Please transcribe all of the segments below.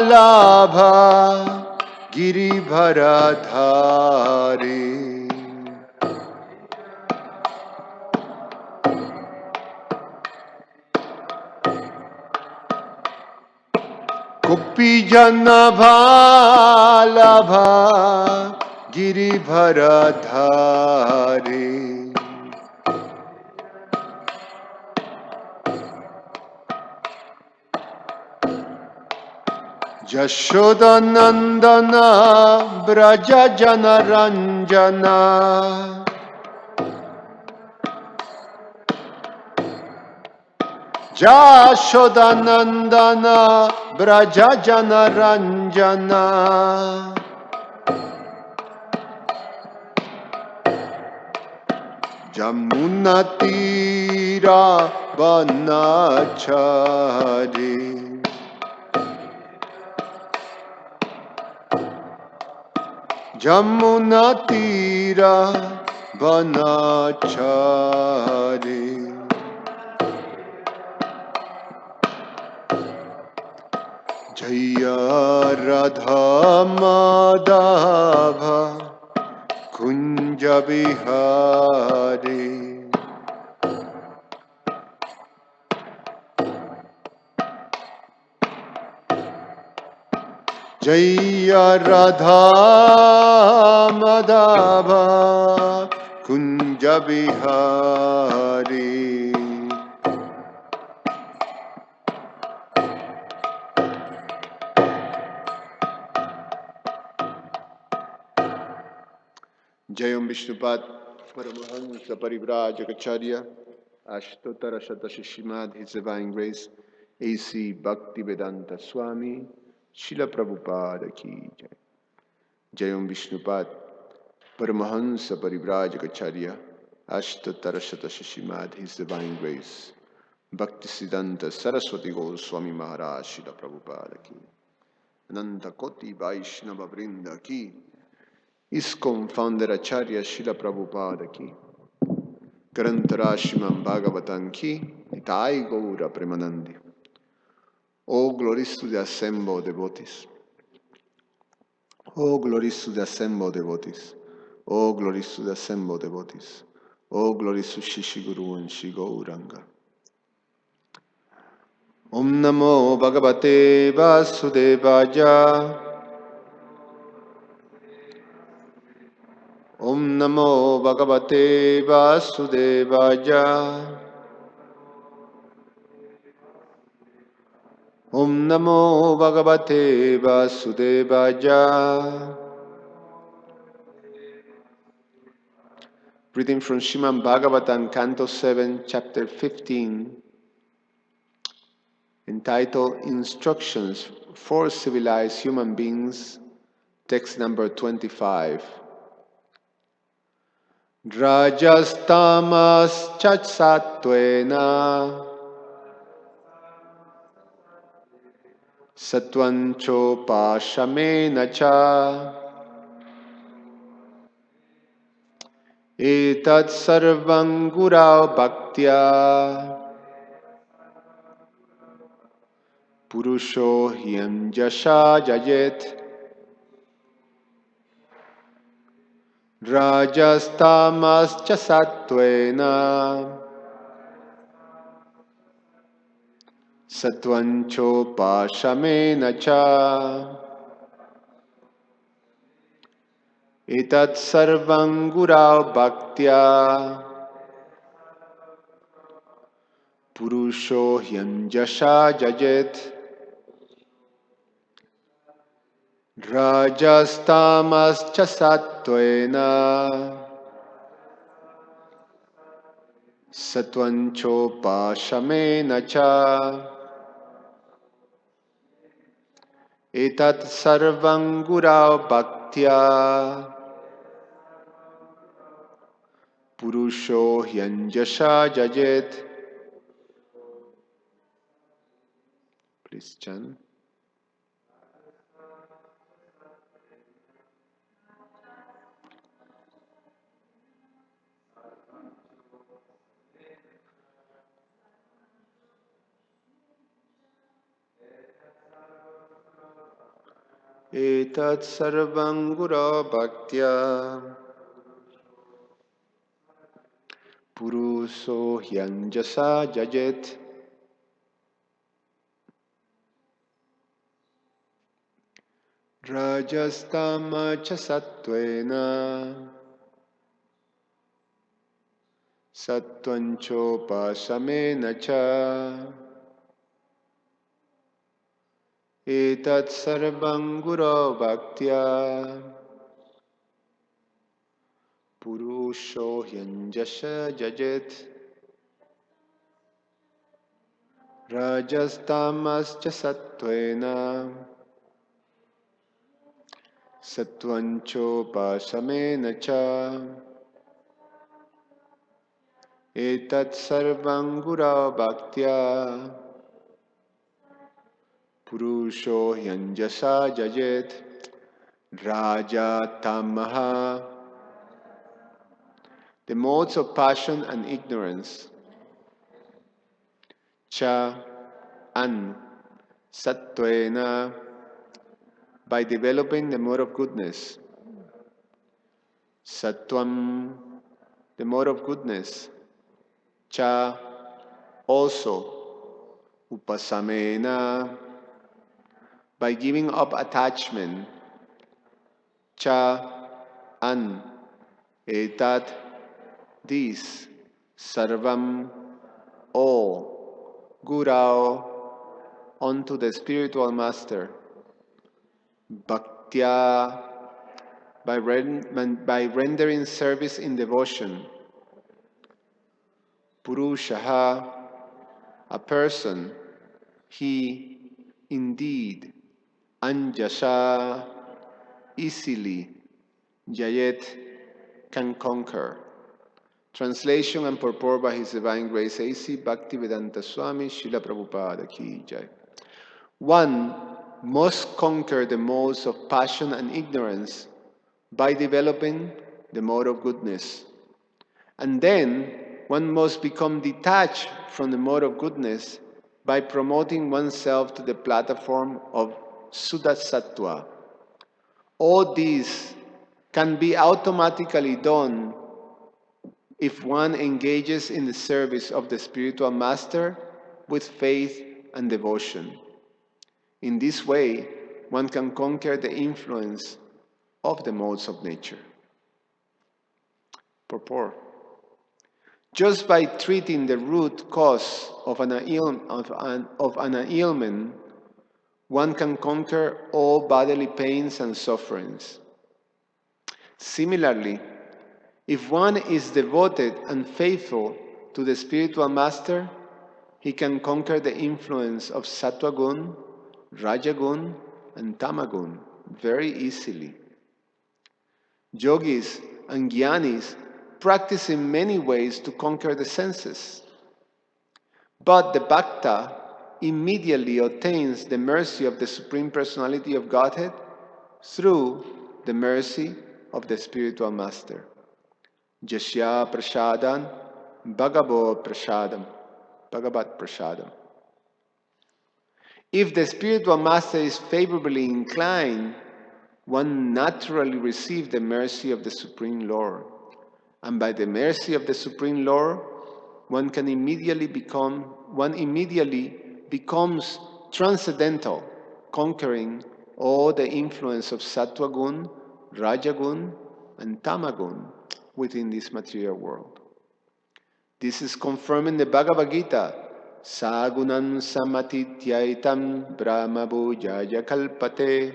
Labha Giribharadhari Kuppijanabhalabha Giribharadhari Jashodanandana Braja Janaranjana Jashodanandana Braja Janaranjana Jamunatira Vanachari Jamunatira Vanachari Jaya Radha Madhava Kunja Bihari Jaya Radha Madhava Kunja Bihari Jayam Vishnupad Paramahansa Parivrajagacharya Ashtotara Shatashishimad His Divine Grace A.C. Bhaktivedanta Swami Srila Prabhupada Ki Jai. Jayam Vishnupad Paramahansa Parivrajagacharya Ashtotara Shatashishimad His Divine Grace Bhaktisiddhanta Saraswati Goswami Maharaj Srila Prabhupada Ki Ananta Koti Vaishnava Vrinda Ki ISKCON Founder Acharya Srila Prabhupada Ki Grantara Srimad Bhagavatam Ki Nitai Gaura Premanandi. Oh glories to the assembled devotees. Oh glories to the assembled devotees. Oh glories to the assembled devotees. Oh glories to Shishi Guru and Shri Gauranga. Om Namo Bhagavate Vasudevaya. Om Namo Bhagavate Vasudevaya. Om Namo Bhagavate Vasudevaya. Reading from Srimad Bhagavatam, Canto 7, Chapter 15, entitled Instructions for Civilized Human Beings, text number 25. Rajastamas chatsattvena Satwancho pashamena cha etat sarvam gurau bhaktya purusho hyam jasha jajet rajastamas chasattvena Satwancho pashamena cha etat sarvam gurau bhaktya purusho hyanjasha jajet rajastamas chasattvena satvancho pashamena cha etat sarvam gurau bhaktya purusho hyanjasha jajet. Please chant. Etat sarvam guru bhaktya puruso hyanjasa jajet. Rajastama cha sattvena sattvancho pasamena cha etat sarvam guru bhaktya purusho hyanjasa jajet. Rajastamascha sattvena sattvancho pasamena cha etat sarvam guru bhaktya purusho hyanjasa jajet. Raja tamaha, the modes of passion and ignorance. Cha, and sattvena, by developing the mode of goodness. Sattvam, the mode of goodness. Cha, also. Upasamena, by giving up attachment. Cha, and etat, this. Sarvam, all. Gurao, unto the spiritual master. Bhaktya, by rendering service in devotion. Purushaha, a person, he, indeed. Anjasa, easily. Jayet, can conquer. Translation and purport by His Divine Grace A.C. Bhaktivedanta Swami Srila Prabhupada Ki Jai. One must conquer the modes of passion and ignorance by developing the mode of goodness. And then one must become detached from the mode of goodness by promoting oneself to the platform of Sudasattva. All these can be automatically done if one engages in the service of the spiritual master with faith and devotion. In this way, one can conquer the influence of the modes of nature. Purport. Just by treating the root cause of an ailment, one can conquer all bodily pains and sufferings. Similarly, if one is devoted and faithful to the spiritual master, he can conquer the influence of Sattva-gun, Rajagun, and Tamagun very easily. Yogis and Jnanis practice in many ways to conquer the senses. But the Bhakta immediately obtains the mercy of the Supreme Personality of Godhead through the mercy of the spiritual master. Jasya prasadam bhagavad prasadam. If the spiritual master is favorably inclined, one naturally receives the mercy of the Supreme Lord. And by the mercy of the Supreme Lord, one immediately becomes transcendental, conquering all the influence of Sattva-gun, Rajagun, and Tamagun within this material world. This is confirmed in the Bhagavad Gita. Sagunam samatityaitam brahma bhujaya kalpate.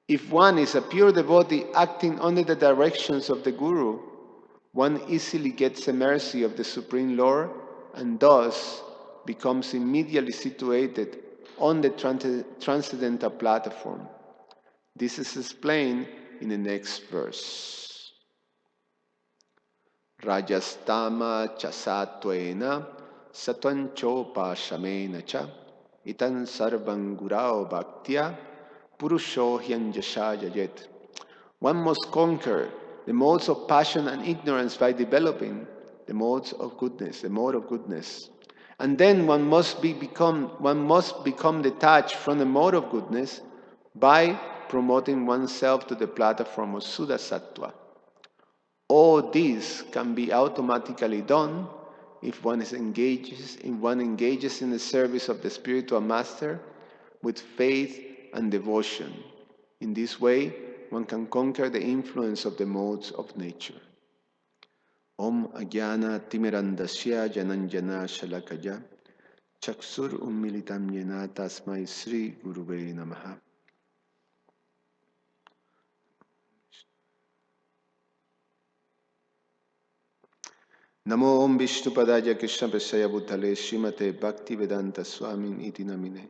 If one is a pure devotee acting under the directions of the Guru, one easily gets the mercy of the Supreme Lord and thus becomes immediately situated on the transcendental platform. This is explained in the next verse. Rajastama chasattvena satvancho pashamena cha itan sarvam gurao bhaktya purusho hyanjasa jajet. One must conquer the modes of passion and ignorance by developing the modes of goodness, the mode of goodness. And then one must become detached from the mode of goodness by promoting oneself to the platform of Suddha Sattva. All this can be automatically done if one engages in the service of the spiritual master with faith and devotion. In this way, one can conquer the influence of the modes of nature. Om Ajnana Timirandasya Jananjana Shalakaya Chaksur Ummilitam Yena Tasmai Sri Guruve Namaha. Namo Om Vishnupadaya Krishna Prasaya Bhutale Srimate Bhaktivedanta Swamin Iti Namine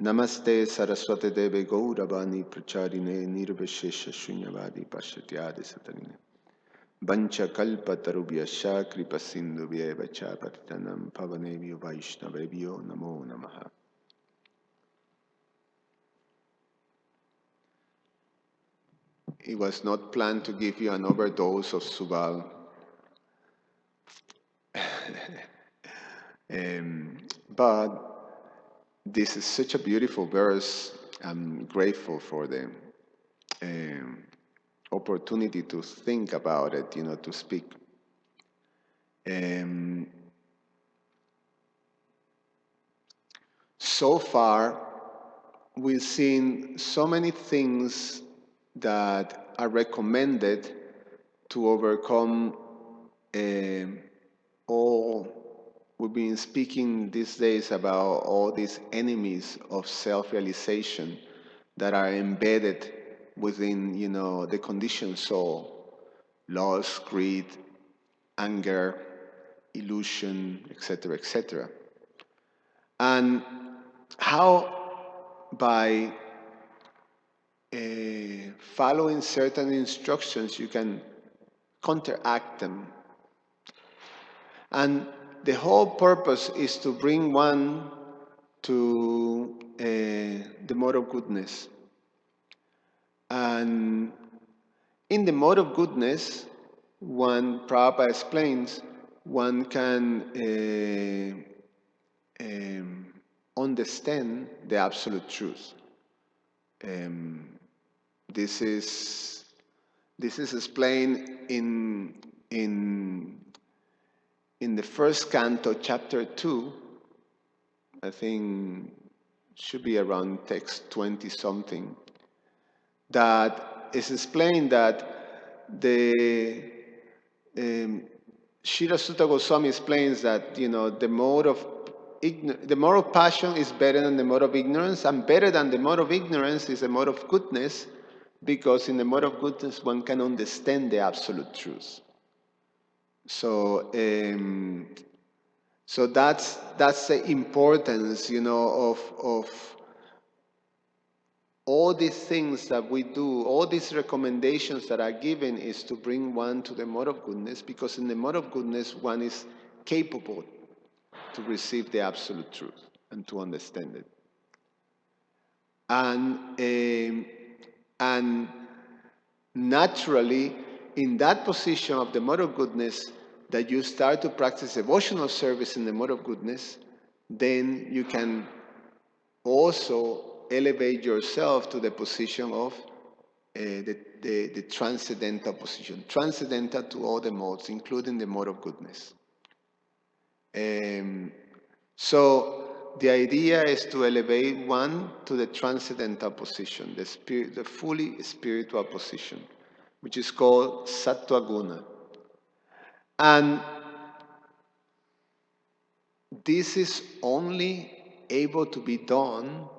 Namaste Saraswate Deve Gauravani Pracharine Nirvishesha Shunyavadi Pashatyadi Satarine Vancha Kalpa Tarubhyasha Kripa Sindhuvya Vacha Patitanam Pavanevyo Vaishnavevyo Namo Namaha. It was not planned to give you an overdose of Subal. But this is such a beautiful verse. I'm grateful for the opportunity to think about it, to speak. So far, we've seen so many things that are recommended to overcome all. We've been speaking these days about all these enemies of self-realization that are embedded within, the conditioned soul: loss, greed, anger, illusion, etc., etc. And how by following certain instructions you can counteract them. And the whole purpose is to bring one to the mode of goodness. And in the mode of goodness, Prabhupada explains, one can understand the absolute truth. This is explained in the first canto, chapter 2. I think should be around text 20 something. That is explained that the Srila Sutta Goswami explains that the mode of passion is better than the mode of ignorance, and better than the mode of ignorance is the mode of goodness, because in the mode of goodness one can understand the absolute truth. So that's the importance, of all these things that we do, all these recommendations that are given, is to bring one to the mode of goodness, because in the mode of goodness one is capable to receive the absolute truth and to understand it. And naturally, in that position of the mode of goodness, that you start to practice devotional service in the mode of goodness, then you can also elevate yourself to the position of the transcendental position, transcendental to all the modes, including the mode of goodness. So the idea is to elevate one to the transcendental position, the fully spiritual position, which is called Sattva Guna. And this is only able to be done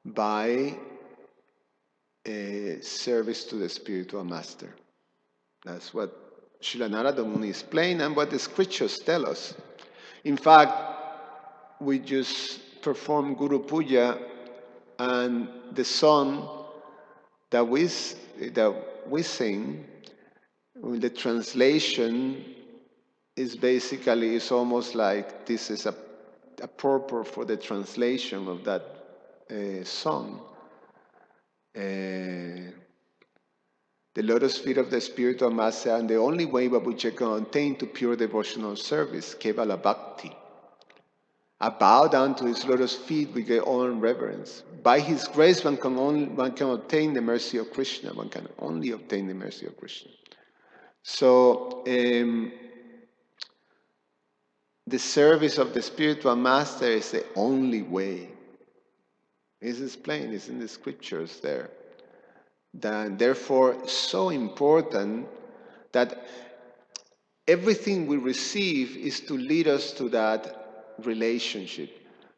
by service to the spiritual master. That's what Srila Narada Muni explained and what the scriptures tell us. In fact, we just performed Guru Puja, and the song that we sing, the translation is almost like this is a purport for the translation of that song. The lotus feet of the spiritual master, and the only way by which I can attain to pure devotional service, Kevala Bhakti. I bow down to his lotus feet with great honor and reverence. By his grace, one can obtain the mercy of Krishna. One can only obtain the mercy of Krishna. So, the service of the spiritual master is the only way. It's explained, it's in the scriptures there. Therefore, so important that everything we receive is to lead us to that relationship.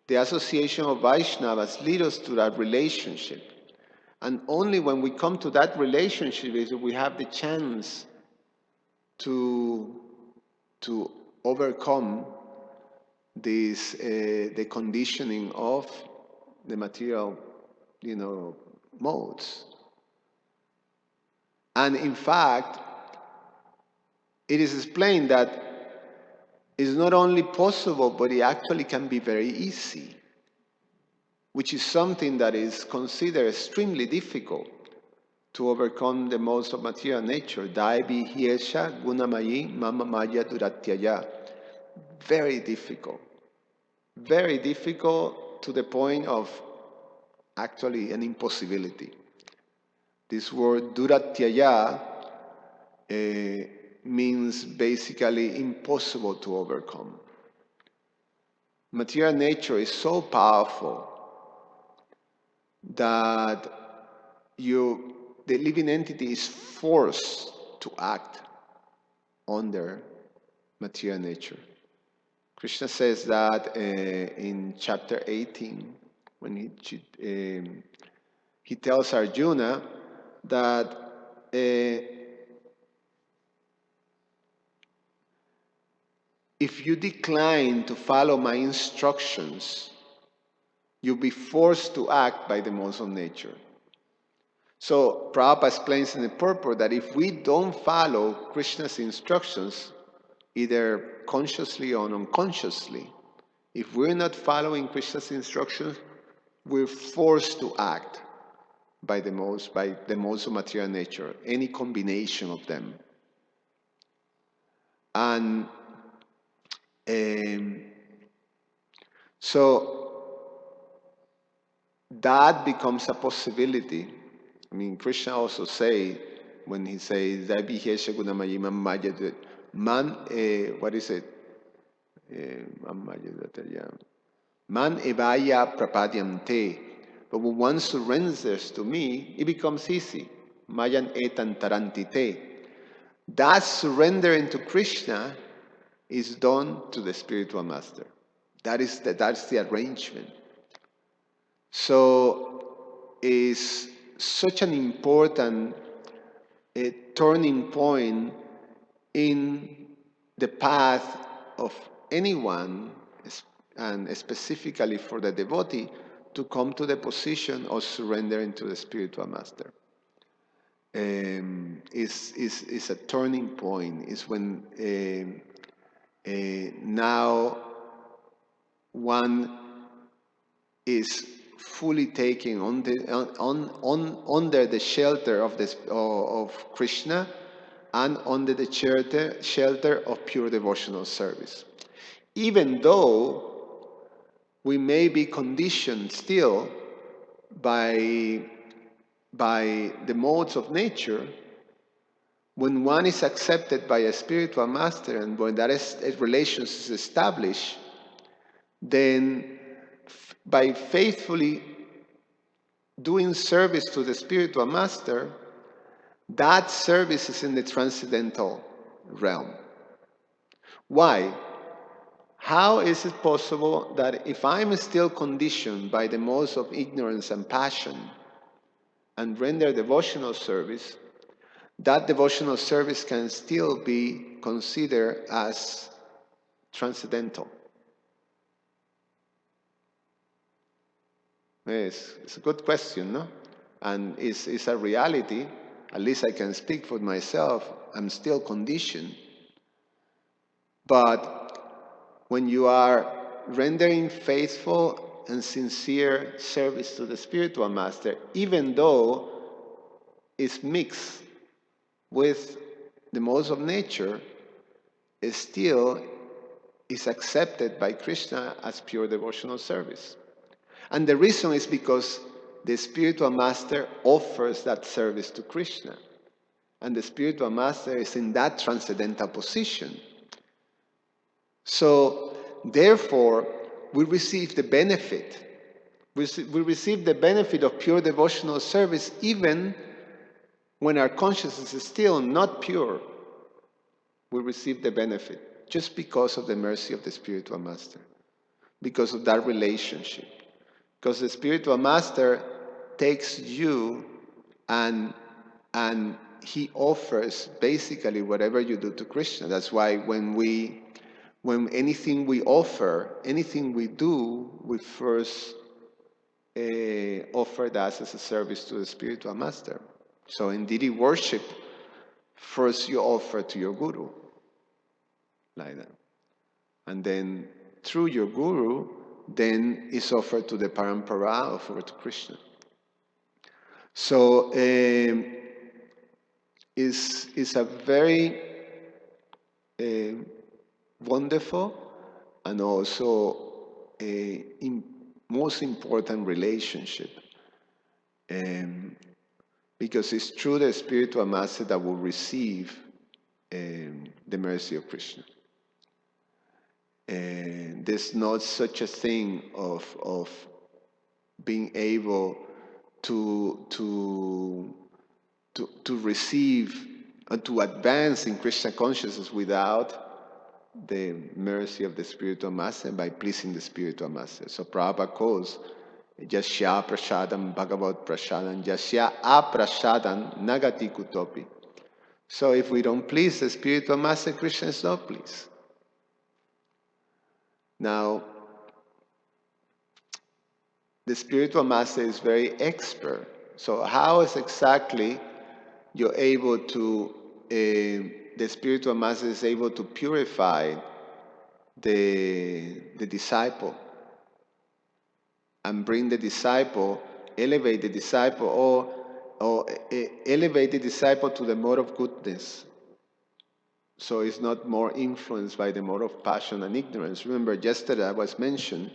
The association of Vaishnavas lead us to that relationship. And only when we come to that relationship is that we have the chance to overcome this the conditioning of the material, modes. And in fact, it is explained that it's not only possible, but it actually can be very easy, which is something that is considered extremely difficult to overcome the modes of material nature. Daibi hiesha gunamayi mama maya duratyaya. Very difficult. Very difficult to the point of actually an impossibility. This word duratyaya means basically impossible to overcome. Material nature is so powerful that the living entity is forced to act under material nature. Krishna says that in chapter 18, when he tells Arjuna that if you decline to follow my instructions, you'll be forced to act by the modes of nature. So Prabhupada explains in the purport that if we don't follow Krishna's instructions, either consciously or unconsciously, if we're not following Krishna's instructions, we're forced to act by the modes of material nature, any combination of them. And so that becomes a possibility. I mean, Krishna also say, when he says, man, what is it? Man evaya prapadyante. But when one surrenders to me, it becomes easy. Mayan etan tarantite. That surrendering to Krishna is done to the spiritual master. That's the arrangement. So it's such an important turning point in the path of anyone, and specifically for the devotee, to come to the position of surrendering to the spiritual master. Is a turning point. Is when now one is fully taken under the shelter of Krishna, and under the shelter of pure devotional service. Even though we may be conditioned still by the modes of nature, when one is accepted by a spiritual master and when that relation is established, then by faithfully doing service to the spiritual master, that service is in the transcendental realm. Why? How is it possible that if I'm still conditioned by the modes of ignorance and passion and render devotional service, that devotional service can still be considered as transcendental? It's a good question, no? And it's a reality. At least I can speak for myself. I'm still conditioned. But when you are rendering faithful and sincere service to the spiritual master, even though it's mixed with the modes of nature, still is accepted by Krishna as pure devotional service. And the reason is because the spiritual master offers that service to Krishna. And the spiritual master is in that transcendental position. So, therefore, we receive the benefit. We receive the benefit of pure devotional service even when our consciousness is still not pure. We receive the benefit just because of the mercy of the spiritual master, because of that relationship. Because the spiritual master takes you and he offers basically whatever you do to Krishna. That's why when anything we offer, anything we do, we first offer that as a service to the spiritual master. So in deity worship, first you offer to your guru, like that. And then through your guru, then is offered to the parampara, offered to Krishna. So is a very wonderful and also most important relationship, because it's through the spiritual master that will receive the mercy of Krishna. And there's not such a thing of being able to receive and to advance in Krishna consciousness without the mercy of the spiritual master, by pleasing the spiritual master. So Prabhupada calls Jasya prasadam bhagavat prasadam jasya aprasadam nagati kutopi. So if we don't please the spiritual master, Krishna is not pleased. Now, the spiritual master is very expert. So how is exactly you're able to, the spiritual master is able to purify the disciple and bring the disciple, elevate the disciple, or elevate the disciple to the mode of goodness. So it's not more influenced by the mode of passion and ignorance. Remember, yesterday I was mentioned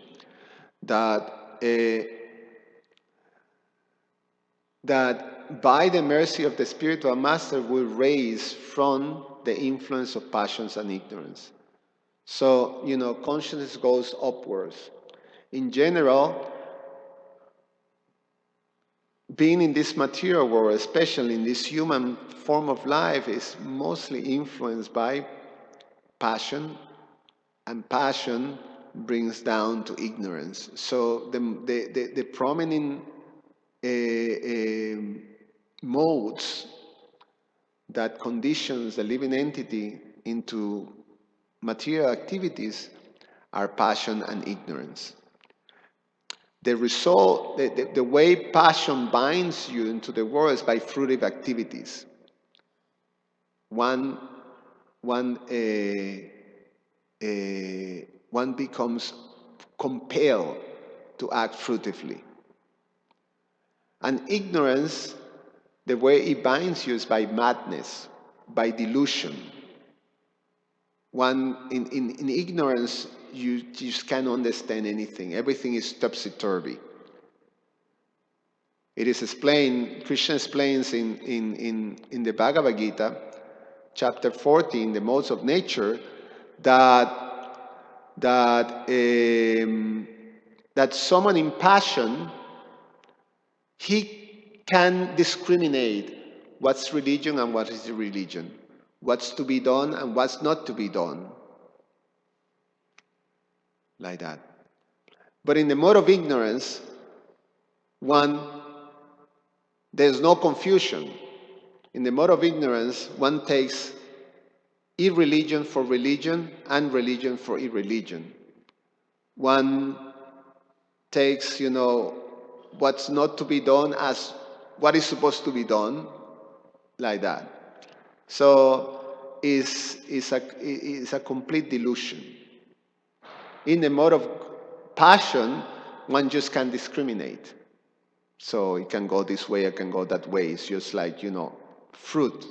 that that by the mercy of the spiritual master will raise from the influence of passions and ignorance. So, consciousness goes upwards. In general, being in this material world, especially in this human form of life, is mostly influenced by passion, and passion brings down to ignorance. So the prominent modes that conditions the living entity into material activities are passion and ignorance. The result, the way passion binds you into the world is by fruitive activities. One becomes compelled to act fruitively. And ignorance, the way it binds you is by madness, by delusion. In ignorance, you just can't understand anything. Everything is topsy-turvy. It is explained, Krishna explains in the Bhagavad Gita, chapter 14, the modes of nature, that someone in passion, he can discriminate what's religion and what is irreligion, what's to be done and what's not to be done, like that. But in the mode of ignorance, there's no confusion. In the mode of ignorance, one takes irreligion for religion and religion for irreligion. One takes, what's not to be done as what is supposed to be done, like that. So it's a complete delusion. In the mode of passion, one just can't discriminate. So it can go this way, it can go that way. It's just like, fruit.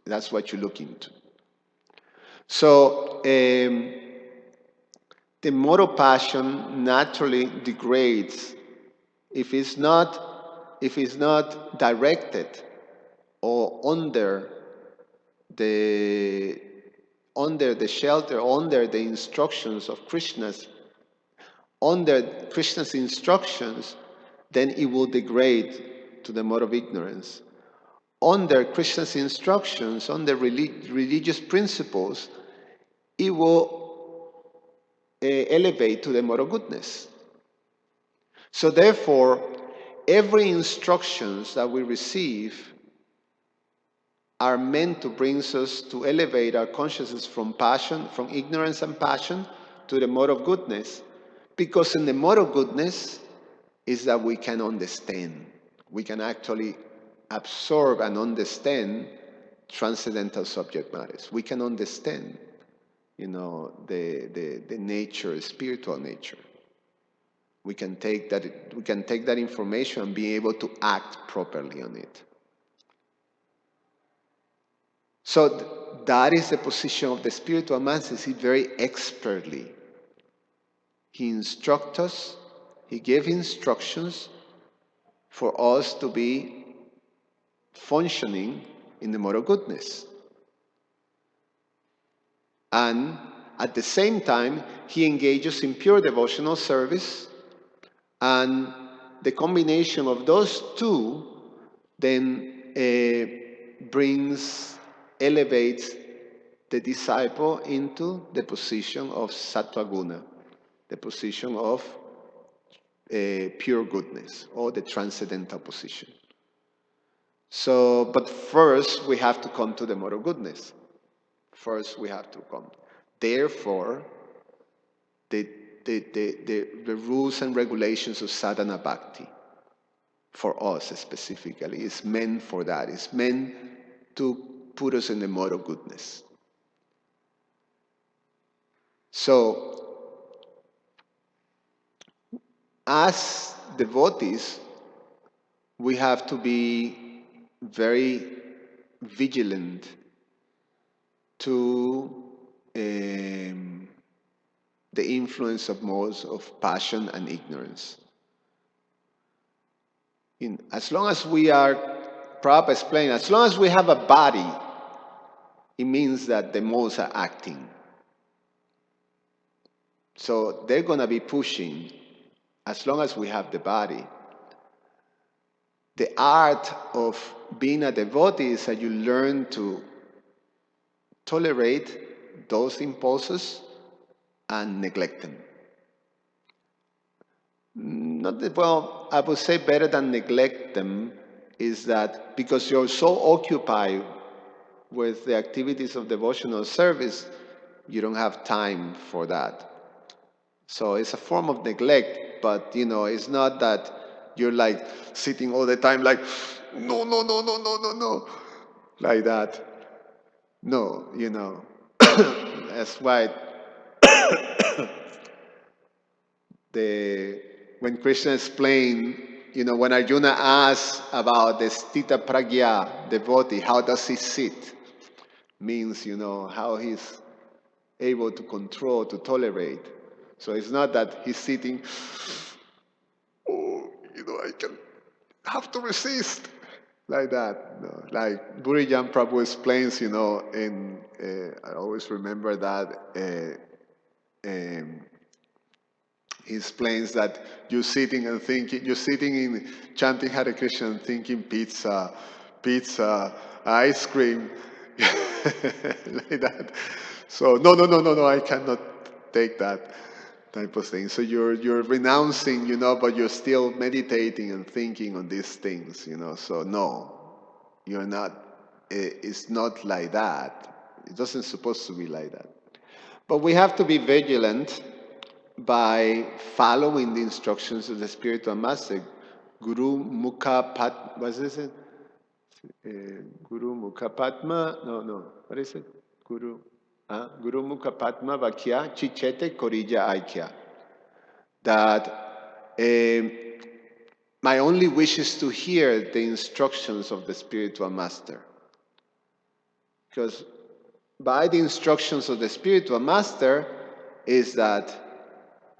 That's what you look into. So the moral passion naturally degrades if it's not directed or under the shelter, under the instructions of under Krishna's instructions, then it will degrade to the mode of ignorance. Under Krishna's instructions, under religious principles, it will elevate to the mode of goodness. So therefore, every instructions that we receive are meant to bring us to elevate our consciousness from passion, from ignorance and passion, to the mode of goodness. Because in the mode of goodness is that we can understand. We can actually absorb and understand transcendental subject matters. We can understand, the nature, spiritual nature. We can take that information and be able to act properly on it. So that is the position of the spiritual master. He very expertly. He instructs us, he gave instructions for us to be functioning in the mode of goodness. And at the same time, he engages in pure devotional service, and the combination of those two then elevates the disciple into the position of sattva guna, the position of pure goodness, or the transcendental position. So, but first we have to come to the mode of goodness. First we have to come. Therefore, the rules and regulations of sadhana bhakti, for us specifically, is meant for that. It's meant to put us in the mode of goodness. So, as devotees, we have to be very vigilant to the influence of modes of passion and ignorance. As long as we are, Prabhupada explained, as long as we have a body, it means that the modes are acting. So they're going to be pushing as long as we have the body. The art of being a devotee is that you learn to tolerate those impulses and neglect them. I would say better than neglect them is that because you're so occupied with the activities of devotional service, you don't have time for that. So it's a form of neglect, but it's not that you're like sitting all the time like, no, like that. No, that's why when Krishna explained, when Arjuna asked about the Stita Pragya devotee, how does he sit? Means, how he's able to control, to tolerate. So it's not that he's sitting, I can have to resist, like that. No. Like Burijan Prabhu explains, I always remember that, he explains that you're sitting in chanting Hare Krishna and thinking pizza, ice cream, like that. So no, I cannot take that type of thing. So you're renouncing, but you're still meditating and thinking on these things, So no, you're not. It's not like that. It doesn't supposed to be like that. But we have to be vigilant by following the instructions of the spiritual master. Guru Mukha Pat, what is it? Guru Mukha Padma, no, what is it? Guru Mukha Padma Vakya Chichete Korija Aikya. That my only wish is to hear the instructions of the spiritual master. Because by the instructions of the spiritual master is that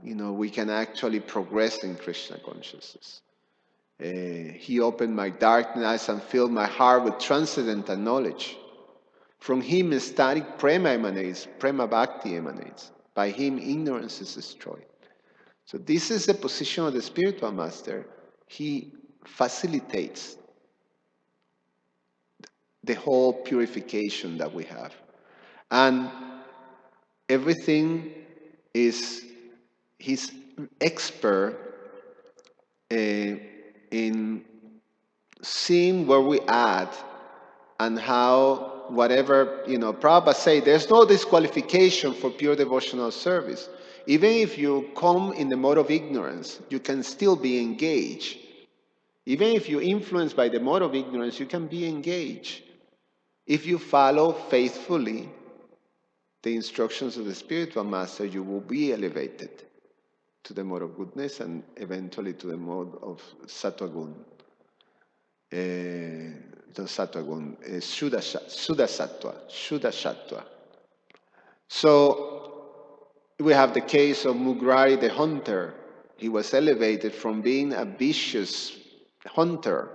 we can actually progress in Krishna consciousness. He opened my dark eyes and filled my heart with transcendental knowledge. From him ecstatic prema emanates, prema bhakti emanates. By him ignorance is destroyed. So this is the position of the spiritual master. He facilitates the whole purification that we have. And everything is, he's expert in seeing where we at and how whatever, Prabhupada say, there's no disqualification for pure devotional service. Even if you come in the mode of ignorance, you can still be engaged. Even if you're influenced by the mode of ignorance, you can be engaged. If you follow faithfully the instructions of the spiritual master, you will be elevated to the mode of goodness and eventually to the mode of sattvagun. Shuddha sattva. So we have the case of Mugrari the hunter. He was elevated from being a vicious hunter,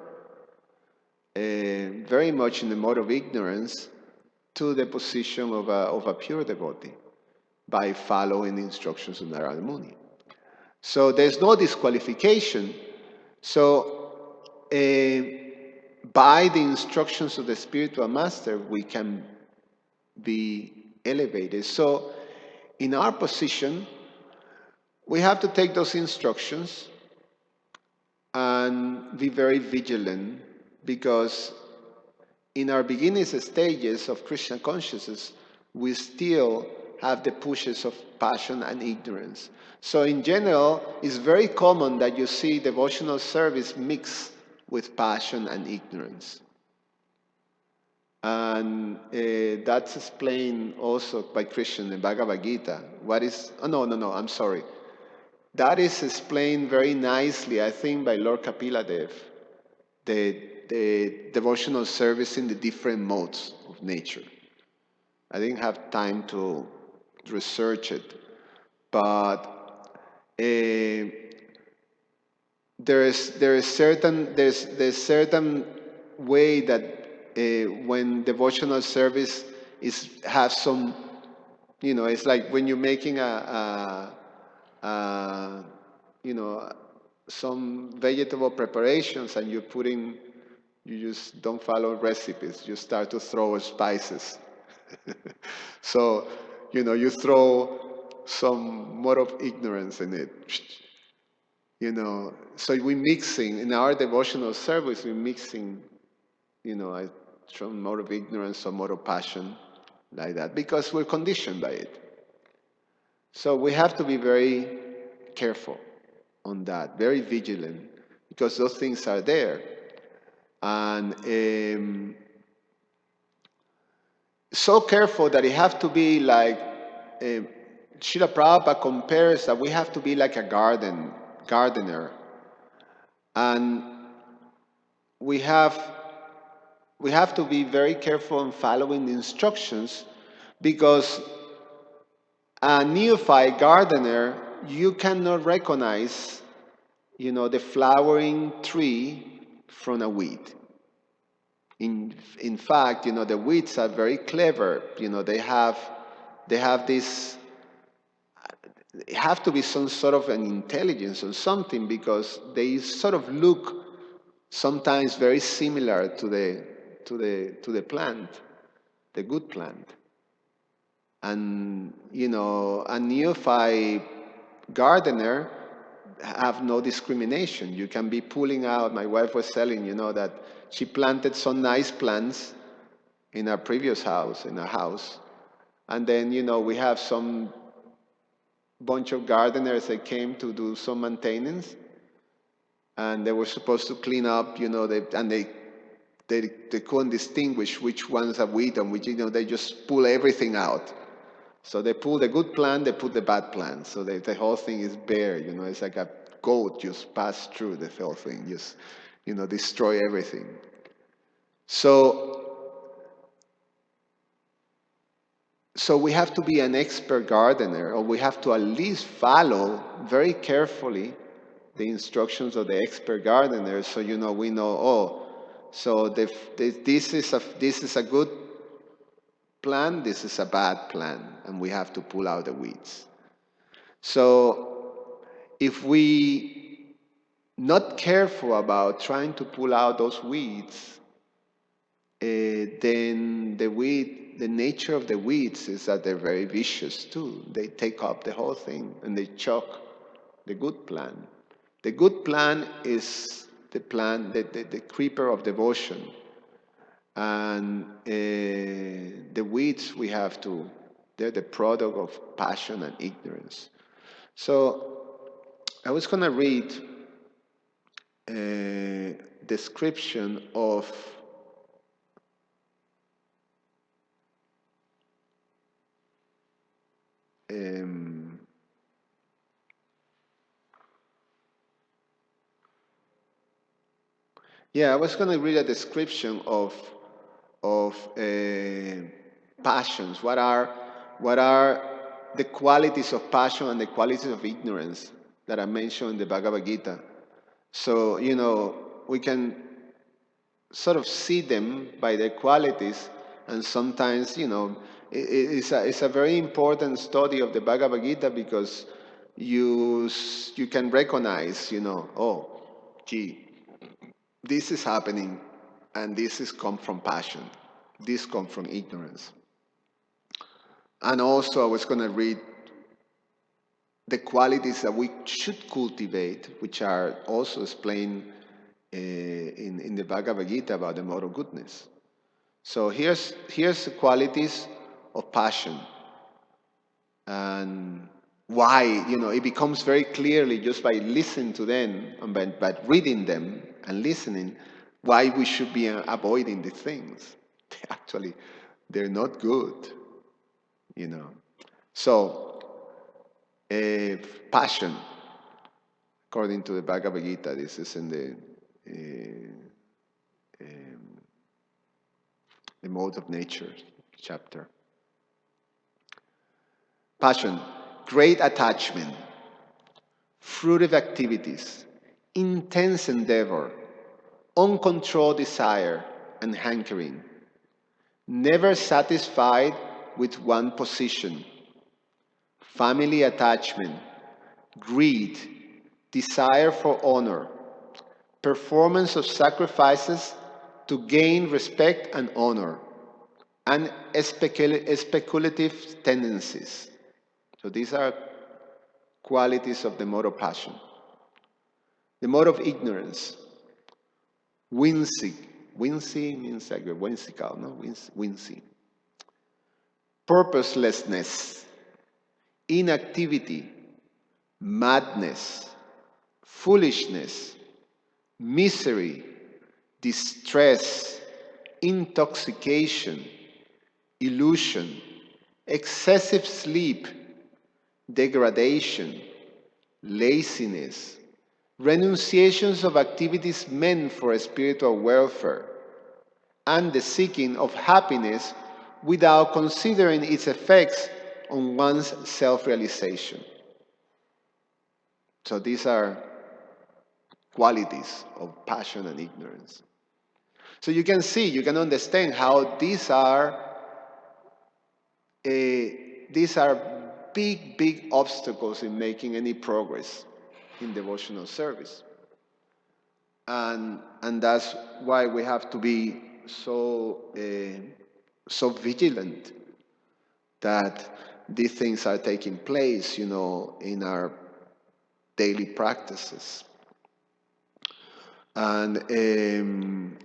very much in the mode of ignorance, to the position of a pure devotee by following the instructions of Narada Muni. So there's no disqualification. So by the instructions of the spiritual master, we can be elevated. So in our position, we have to take those instructions and be very vigilant, because in our beginning stages of Krishna consciousness, we still have the pushes of passion and ignorance. So in general, it's very common that you see devotional service mixed with passion and ignorance. And that's explained also by Krishna in the Bhagavad Gita. I'm sorry. That is explained very nicely, I think, by Lord Kapila Dev, the devotional service in the different modes of nature. I didn't have time to research it, but there's certain way that when devotional service has some, it's like when you're making some vegetable preparations and you just don't follow recipes. You start to throw spices. So, you throw some more of ignorance in it. So we're mixing, in our devotional service, we're mixing, some more of ignorance, some more of passion, like that, because we're conditioned by it. So we have to be very careful on that, very vigilant, because those things are there. And so careful that it have to be like, Srila Prabhupada compares that we have to be like a gardener. And we have to be very careful in following the instructions, because a neophyte gardener, you cannot recognize, the flowering tree from a weed. In fact, the weeds are very clever. They have this. It have to be some sort of an intelligence or something, because they sort of look sometimes very similar to the plant, the good plant. And a neophyte gardener have no discrimination. You can be pulling out. My wife was telling that she planted some nice plants in our previous house, and then we have some bunch of gardeners that came to do some maintenance, and they were supposed to clean up, they couldn't distinguish which ones are wheat and which, they just pull everything out. So they pull the good plant, they put the bad plant. So the whole thing is bare, it's like a goat just passed through the whole thing, just, destroy everything. So So we have to be an expert gardener, or we have to at least follow very carefully the instructions of the expert gardener, so we know, so this is a good plan, this is a bad plan, and we have to pull out the weeds. So if we not careful about trying to pull out those weeds, then the nature of the weeds is that they're very vicious too. They take up the whole thing and they choke the good plan. The good plan is the plan, the creeper of devotion. And the weeds they're the product of passion and ignorance. So I was going to read a description of I was going to read a description of passions. What are the qualities of passion and the qualities of ignorance that are mentioned in the Bhagavad Gita? So we can sort of see them by their qualities, and sometimes it's a very important study of the Bhagavad Gita, because you can recognize gee, this is happening, and this is come from passion, this comes from ignorance. And also I was going to read the qualities that we should cultivate, which are also explained in the Bhagavad Gita about the mode of goodness. So here's the qualities of passion, and why it becomes very clearly just by listening to them and by reading them and listening, why we should be avoiding these things. Actually, they're not good, So passion, according to the Bhagavad Gita, this is in the mode of nature chapter. Passion, great attachment, fruitive activities, intense endeavor, uncontrolled desire and hankering, never satisfied with one position, family attachment, greed, desire for honor, performance of sacrifices to gain respect and honor, and speculative tendencies. So these are qualities of the mode of passion. The mode of ignorance, whimsy. Whimsy means like whimsical, no? Whimsy. Purposelessness, inactivity, madness, foolishness, misery, distress, intoxication, illusion, excessive sleep, degradation, laziness, renunciations of activities meant for spiritual welfare, and the seeking of happiness without considering its effects on one's self-realization. So these are qualities of passion and ignorance. So you can understand how these are big obstacles in making any progress in devotional service. And that's why we have to be so vigilant that these things are taking place, in our daily practices. And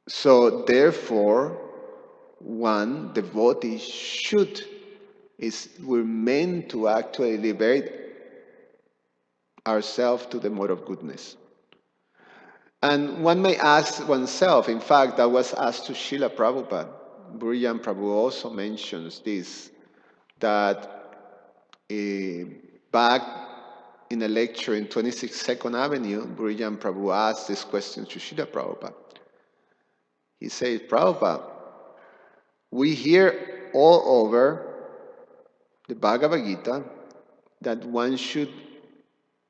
so therefore, one devotee we're meant to actually liberate ourselves to the mode of goodness. And one may ask oneself, in fact, that was asked to Srila Prabhupada. Burijan Prabhu also mentions this, that back in a lecture in 26 2nd Avenue, Burijan Prabhu asked this question to Srila Prabhupada. He says, Prabhupada, We hear all over the Bhagavad Gita that one should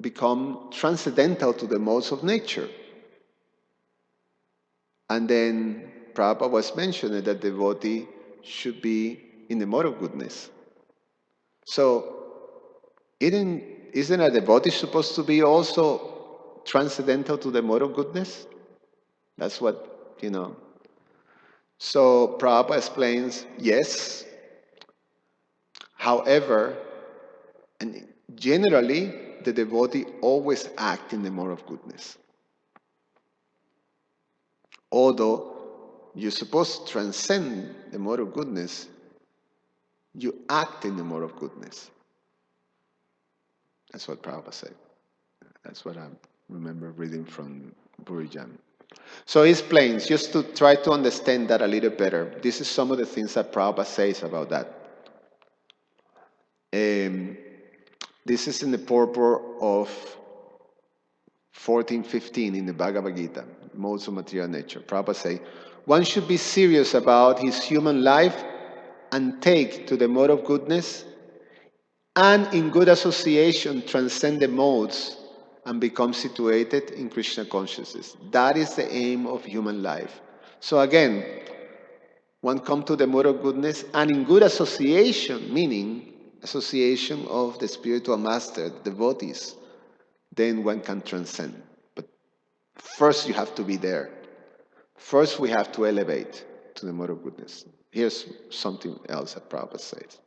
become transcendental to the modes of nature. And then Prabhupada was mentioning that the devotee should be in the mode of goodness. So, isn't a devotee supposed to be also transcendental to the mode of goodness? That's what, So, Prabhupada explains, yes. However, and generally, the devotee always acts in the mode of goodness. Although you're supposed to transcend the mode of goodness, you act in the mode of goodness. That's what Prabhupada said. That's what I remember reading from Burijan. So he explains, just to try to understand that a little better, this is some of the things that Prabhupada says about that. This is in the purport of 14.15 in the Bhagavad Gita, Modes of Material Nature. Prabhupada says, one should be serious about his human life and take to the mode of goodness, and in good association transcend the modes and become situated in Krishna consciousness. That is the aim of human life. So again, one comes to the mode of goodness, and in good association, meaning association of the spiritual master, the devotees, then one can transcend. But first you have to be there. First we have to elevate to the mode of goodness. Here's something else that Prabhupada says.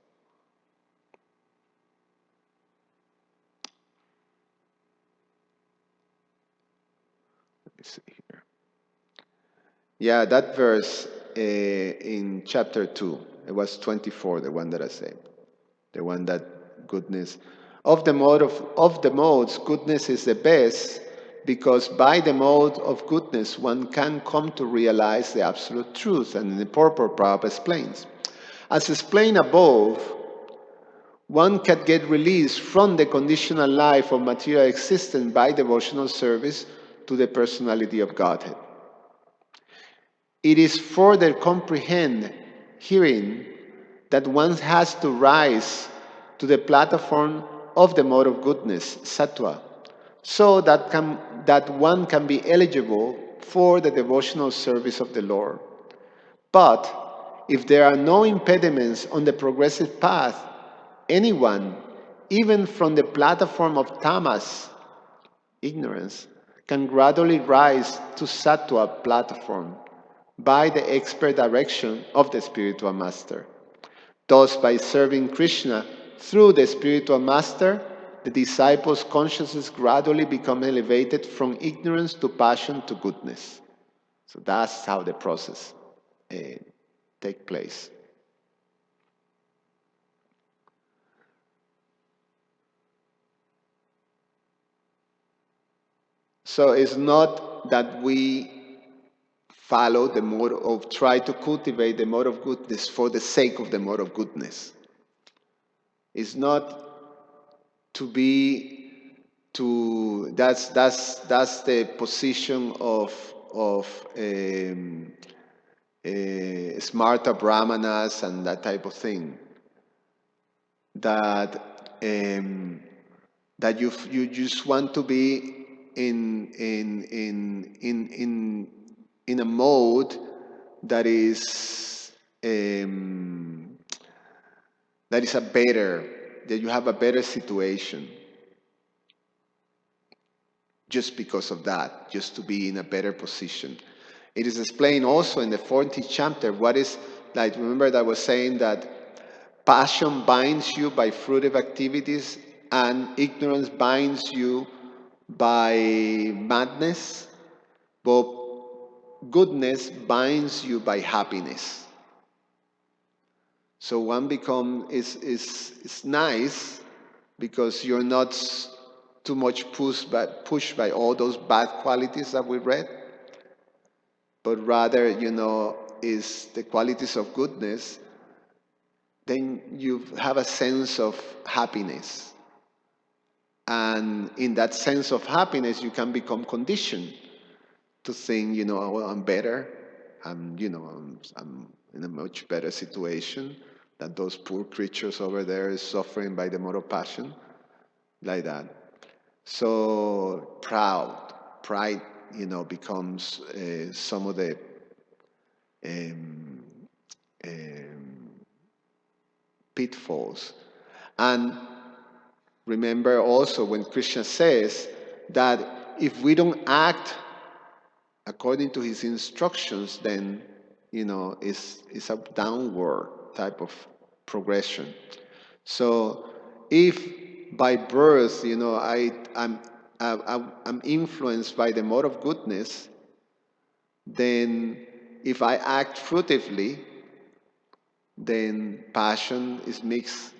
Let me see here. Yeah, that verse in chapter 2, it was 24, the one that I said. The one that goodness, of the modes, goodness is the best, because by the mode of goodness one can come to realize the absolute truth. And in the purport, Prabhupada explains. As explained above, one can get released from the conditional life of material existence by devotional service to the personality of Godhead. It is further comprehend herein that one has to rise to the platform of the mode of goodness, sattva, so that one can be eligible for the devotional service of the Lord. But if there are no impediments on the progressive path, anyone, even from the platform of tamas, ignorance, can gradually rise to sattva platform by the expert direction of the spiritual master. Thus, by serving Krishna through the spiritual master, the disciple's consciousness gradually becomes elevated from ignorance to passion to goodness. So that's how the process takes place. So it's not that we follow the mode of, try to cultivate the mode of goodness for the sake of the mode of goodness. It's not to be that's the position of smarta brahmanas and that type of thing. That you just want to be in a mode that is that you have a better situation, just because of that, just to be in a better position. It is explained also in the 40th chapter what is, like, remember that I was saying that passion binds you by fruitive activities and ignorance binds you by madness, but goodness binds you by happiness. So one is nice because you're not too much pushed by all those bad qualities that we read, but rather, is the qualities of goodness. Then you have a sense of happiness. And in that sense of happiness, you can become conditioned to think, well, I'm better. I'm in a much better situation than those poor creatures over there suffering by the mode of passion, like that. So pride, becomes some of the um, um, pitfalls. And remember also when Krishna says that if we don't act according to his instructions, then it's a downward type of progression. So if by birth, I'm influenced by the mode of goodness, then if I act fruitively, then passion is mixed,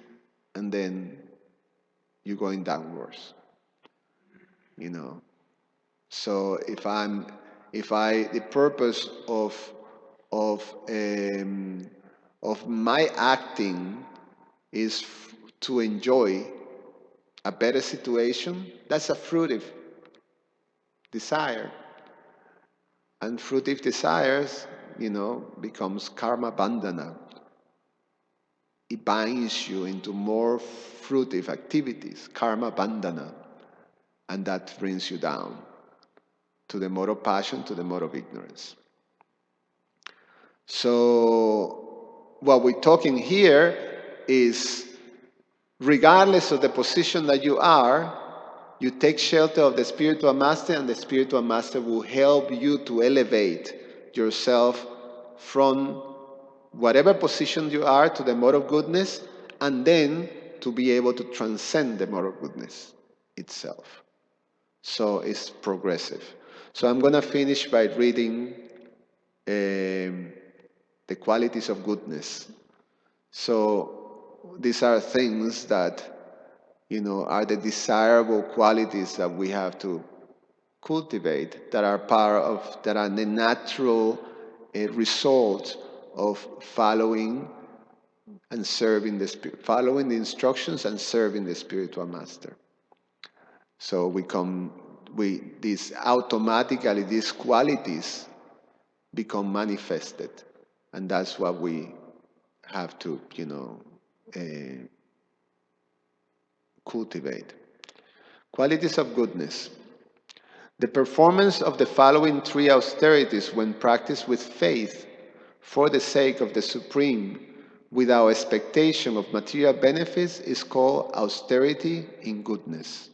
and then you're going downwards. So the purpose of my acting is to enjoy a better situation, that's a fruitive desire. And fruitive desires, becomes karma bandhana. It binds you into more fruitive activities, karma bandhana, and that brings you down to the mode of passion, to the mode of ignorance. So what we're talking here is, regardless of the position that you are, you take shelter of the spiritual master, and the spiritual master will help you to elevate yourself from whatever position you are to the mode of goodness, and then to be able to transcend the mode of goodness itself. So it's progressive. So I'm going to finish by reading the qualities of goodness. So these are things that are the desirable qualities that we have to cultivate, that are the natural result of following and serving the spirit, following the instructions and serving the spiritual master. So these qualities become manifested, and that's what we have to, cultivate. Qualities of goodness. The performance of the following three austerities, when practiced with faith for the sake of the Supreme, without expectation of material benefits, is called austerity in goodness.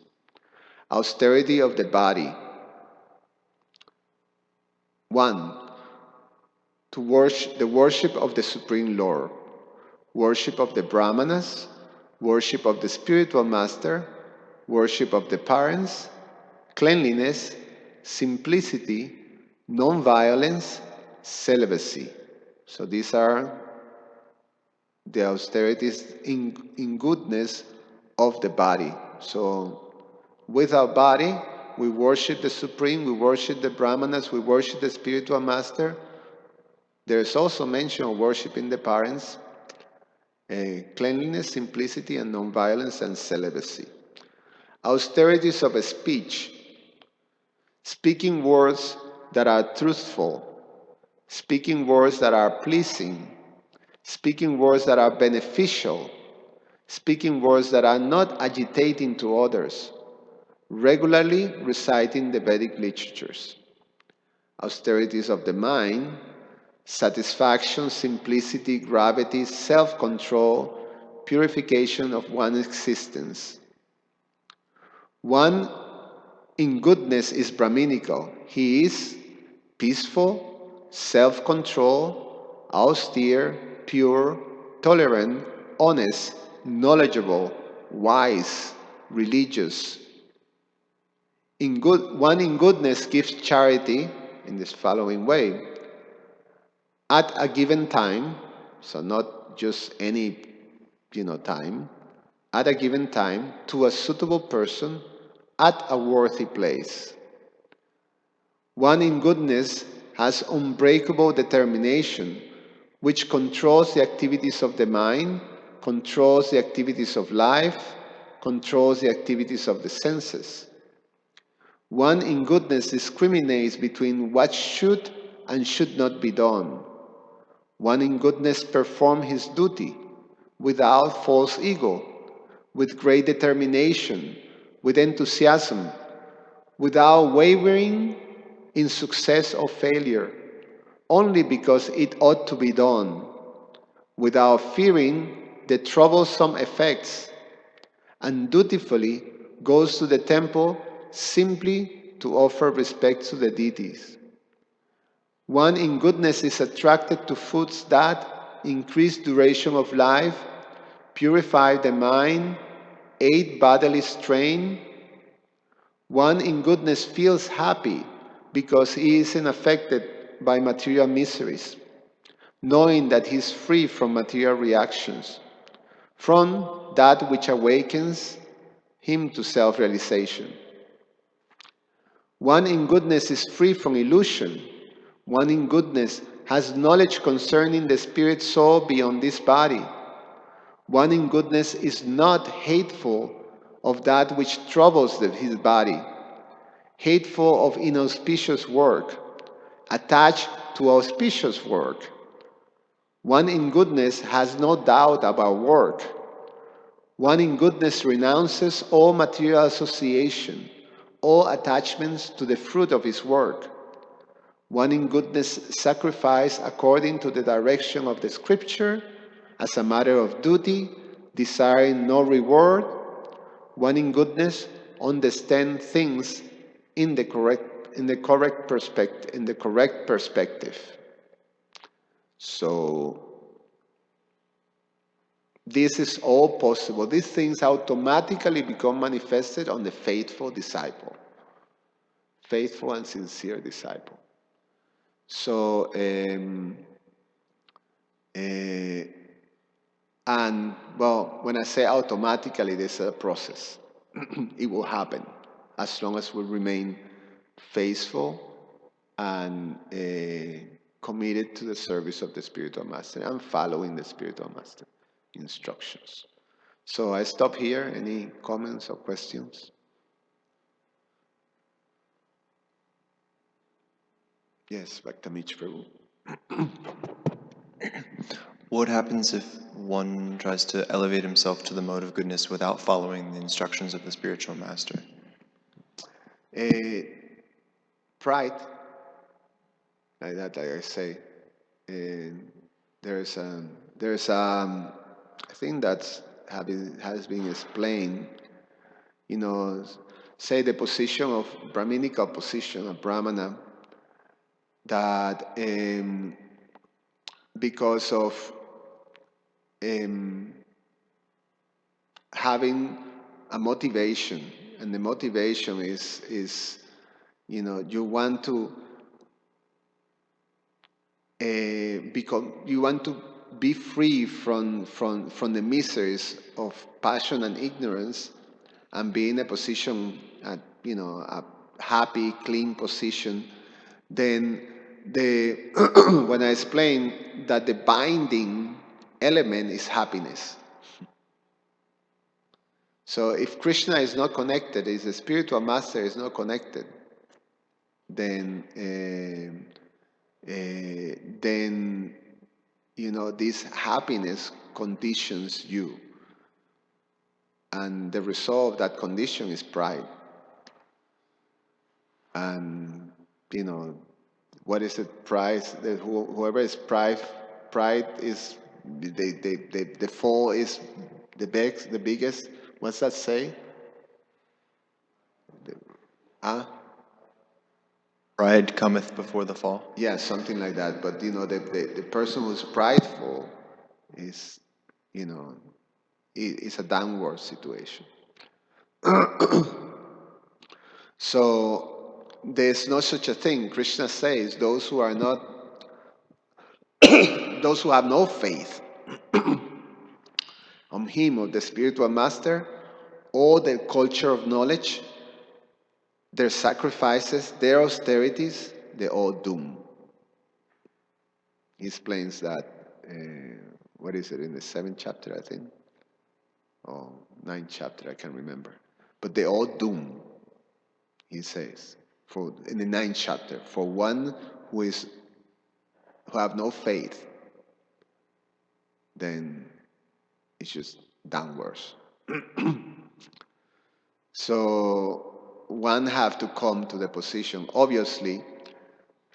Austerity of the body. 1. To worship the worship of the Supreme Lord, worship of the Brahmanas, worship of the spiritual master, worship of the parents, cleanliness, simplicity, non-violence, celibacy. So these are the austerities in goodness of the body. So with our body, we worship the Supreme, we worship the Brahmanas, we worship the spiritual master. There's also mention of worshiping the parents, cleanliness, simplicity, and non-violence, and celibacy. Austerities of speech. Speaking words that are truthful, speaking words that are pleasing, speaking words that are beneficial, speaking words that are not agitating to others, regularly reciting the Vedic literatures. Austerities of the mind. Satisfaction, simplicity, gravity, self-control, purification of one's existence. One in goodness is Brahminical. He is peaceful, self-control, austere, pure, tolerant, honest, knowledgeable, wise, religious. One in goodness gives charity in this following way. At a given time, so not just any time, at a given time, to a suitable person, at a worthy place. One in goodness has unbreakable determination, which controls the activities of the mind, controls the activities of life, controls the activities of the senses. One in goodness discriminates between what should and should not be done. One in goodness performs his duty without false ego, with great determination, with enthusiasm, without wavering in success or failure, only because it ought to be done, without fearing the troublesome effects, and dutifully goes to the temple simply to offer respect to the deities. One in goodness is attracted to foods that increase duration of life, purify the mind, aid bodily strain. One in goodness feels happy because he isn't affected by material miseries, knowing that he is free from material reactions, from that which awakens him to self-realization. One in goodness is free from illusion. One in goodness has knowledge concerning the spirit soul beyond this body. One in goodness is not hateful of that which troubles his body, hateful of inauspicious work, attached to auspicious work. One in goodness has no doubt about work. One in goodness renounces all material association, all attachments to the fruit of his work. One in goodness sacrifice according to the direction of the scripture, as a matter of duty, desiring no reward. One in goodness understand things in the correct perspective. So this is all possible. These things automatically become manifested on the faithful disciple, faithful and sincere disciple. So, and well, when I say automatically, there's a process. It will happen as long as we remain faithful and committed to the service of the spiritual master and following the spiritual master instructions. So I stop here. Any comments or questions? Yes, Bhaktamich Prabhu. What happens if one tries to elevate himself to the mode of goodness without following the instructions of the spiritual master? Pride, like that, like I say. There's I think that's has been explained. You know, say the position of Brahminical position of Brahmana, that because of having a motivation, and the motivation is you want to become, you want to be free from the miseries of passion and ignorance, and be in a position, a happy, clean position. Then when I explain that the binding element is happiness. So if Krishna is not connected, if the spiritual master is not connected, then this happiness conditions you, and the result of that condition is pride. And what is it? Pride. Whoever is pride is the fall is the biggest. What's that say? Pride cometh before the fall. Yeah, something like that. But the person who's prideful is is a downward situation. So there's no such a thing. Krishna says those who are not, those who have no faith on him, or the spiritual master, or the culture of knowledge, their sacrifices, their austerities, they're all doomed. He explains that, what is it, in the 7th chapter, I think? Or 9th chapter, I can't remember. But they're all doomed, he says, in the 9th chapter. For one who is who have no faith, then it's just downwards. So one have to come to the position. Obviously,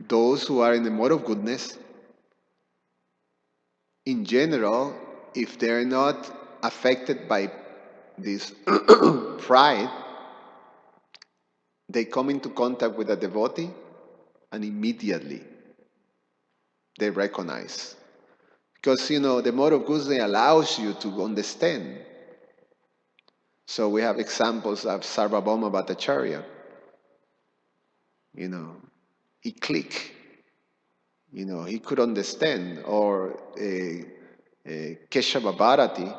those who are in the mode of goodness, in general, if they're not affected by this pride, they come into contact with a devotee and immediately they recognize. Because, the mode of goodness allows you to understand. So we have examples of Sarvabhauma Bhattacharya. He clicked. He could understand. Or Keshava Bharati,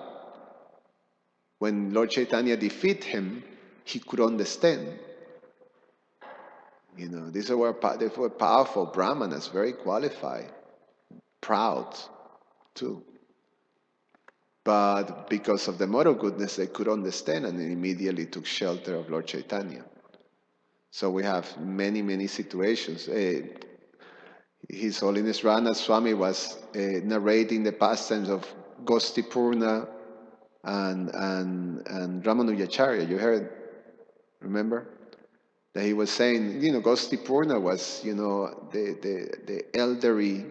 when Lord Chaitanya defeated him, he could understand. These were powerful brahmanas, very qualified, proud too. But because of the mode of goodness, they could understand and immediately took shelter of Lord Chaitanya. So we have many, many situations. His Holiness Radha Swami was narrating the pastimes of Gostipurna and Ramanujacharya. You heard, remember? That he was saying, Gostipurna was, the elderly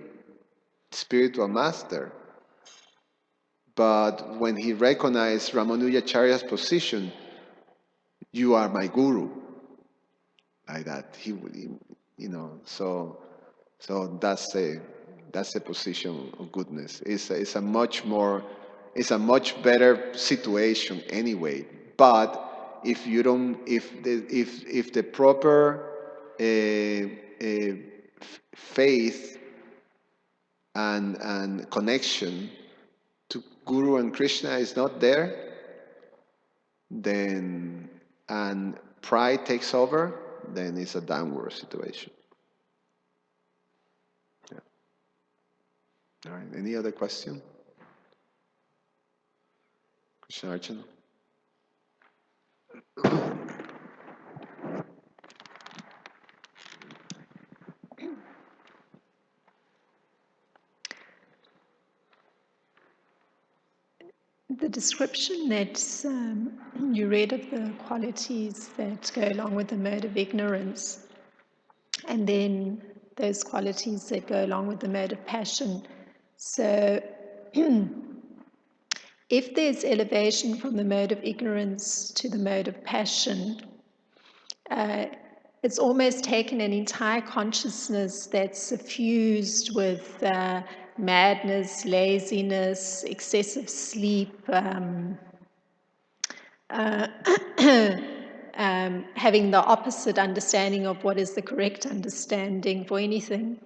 spiritual master. But when he recognized Ramanujacharya's position, you are my guru. Like that, so that's the position of goodness. It's a much better situation anyway. But if the proper faith and connection to Guru and Krishna is not there, then and pride takes over, then it's a downward situation. Yeah. All right. Any other question? Krishna Archana. The description that you read of the qualities that go along with the mode of ignorance, and then those qualities that go along with the mode of passion. So if there's elevation from the mode of ignorance to the mode of passion, it's almost taken an entire consciousness that's suffused with madness, laziness, excessive sleep, having the opposite understanding of what is the correct understanding for anything,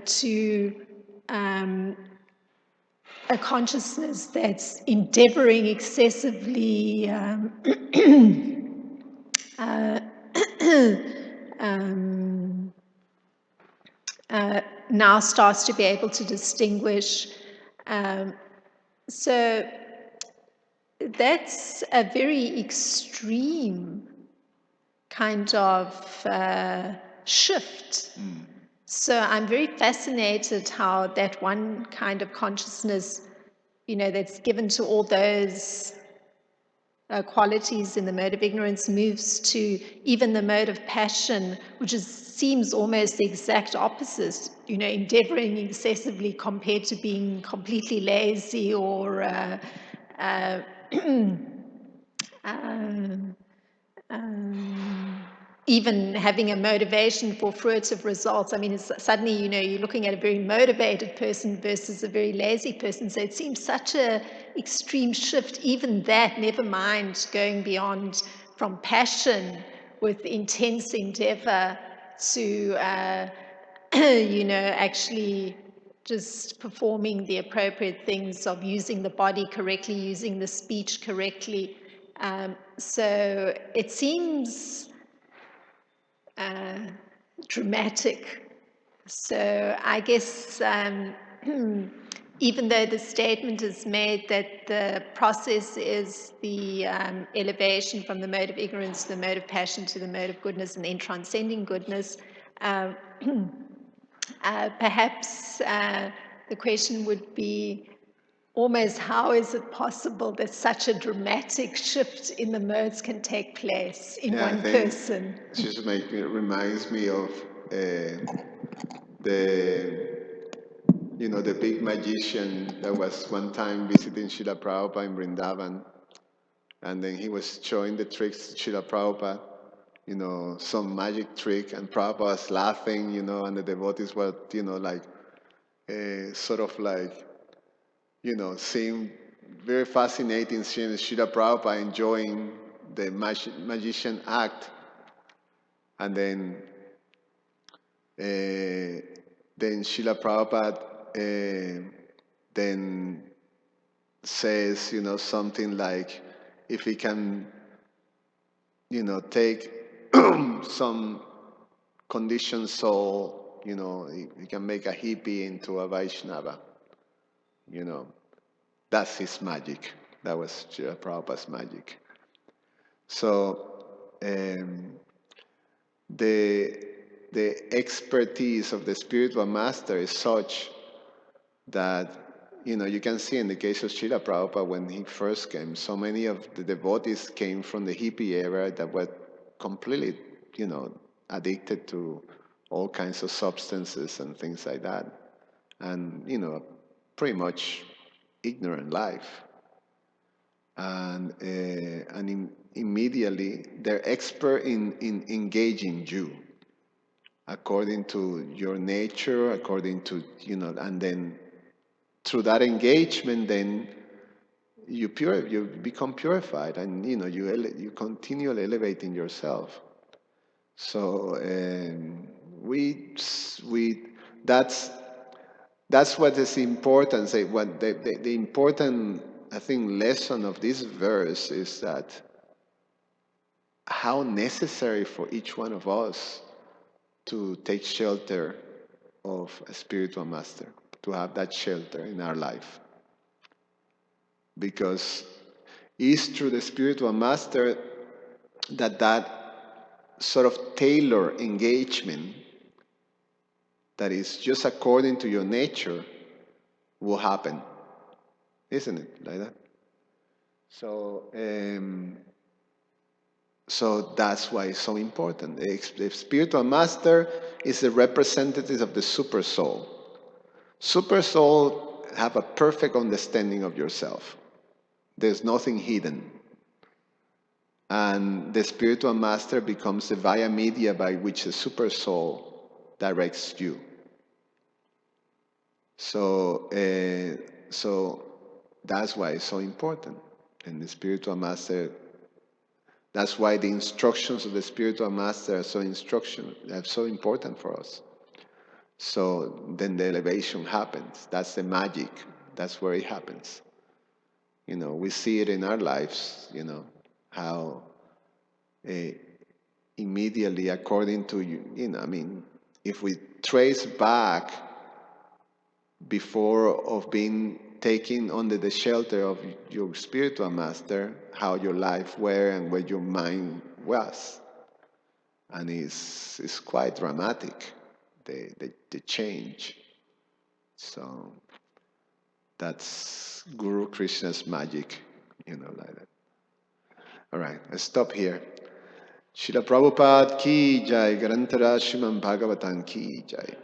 to a consciousness that's endeavoring excessively now starts to be able to distinguish. So that's a very extreme kind of shift. So I'm very fascinated how that one kind of consciousness, that's given to all those qualities in the mode of ignorance moves to even the mode of passion, which seems almost the exact opposite, endeavoring excessively compared to being completely lazy or even having a motivation for fruitive results. I mean, suddenly, you're looking at a very motivated person versus a very lazy person. So it seems such a extreme shift. Even that, never mind going beyond from passion with intense endeavor to, actually just performing the appropriate things of using the body correctly, using the speech correctly. So it seems dramatic. So I guess even though the statement is made that the process is the elevation from the mode of ignorance to the mode of passion to the mode of goodness and then transcending goodness, Perhaps the question would be almost how is it possible that such a dramatic shift in the modes can take place in Yeah, I one think person? it reminds me of the the big magician that was one time visiting Srila Prabhupada in Vrindavan, and then he was showing the tricks to Srila Prabhupada, some magic trick, and Prabhupada was laughing, and the devotees were, like, sort of like, seeing very fascinating, seeing Srila Prabhupada enjoying the magician act, and then Srila Prabhupada then says, something like, if he can, take some conditioned soul, he can make a hippie into a Vaishnava, you know. That's his magic. That was Srila Prabhupada's magic. So the expertise of the spiritual master is such that you can see in the case of Srila Prabhupada when he first came, so many of the devotees came from the hippie era that were completely, addicted to all kinds of substances and things like that, and pretty much ignorant life, and immediately they're expert in engaging you according to your nature, according to and then through that engagement, then you become purified, and you continue elevating yourself. So we that's what is important. Say what the important, I think, lesson of this verse is that how necessary for each one of us to take shelter of a spiritual master, to have that shelter in our life. Because it's through the spiritual master that sort of tailor engagement that is just according to your nature will happen. Isn't it like that? So that's why it's so important. The spiritual master is the representative of the super soul. Super soul have a perfect understanding of yourself. There's nothing hidden. And the spiritual master becomes the via media by which the super soul directs you. So that's why it's so important. And the spiritual master, that's why the instructions of the spiritual master are so important for us. So then the elevation happens. That's the magic. That's where it happens. We see it in our lives, how immediately according to if we trace back before of being taken under the shelter of your spiritual master, how your life were and where your mind was. And it's quite dramatic, the change. So that's Guru Krishna's magic, like that. All right, let's stop here. Srila Prabhupada ki jai, Garantara Srimad Bhagavatam ki jai.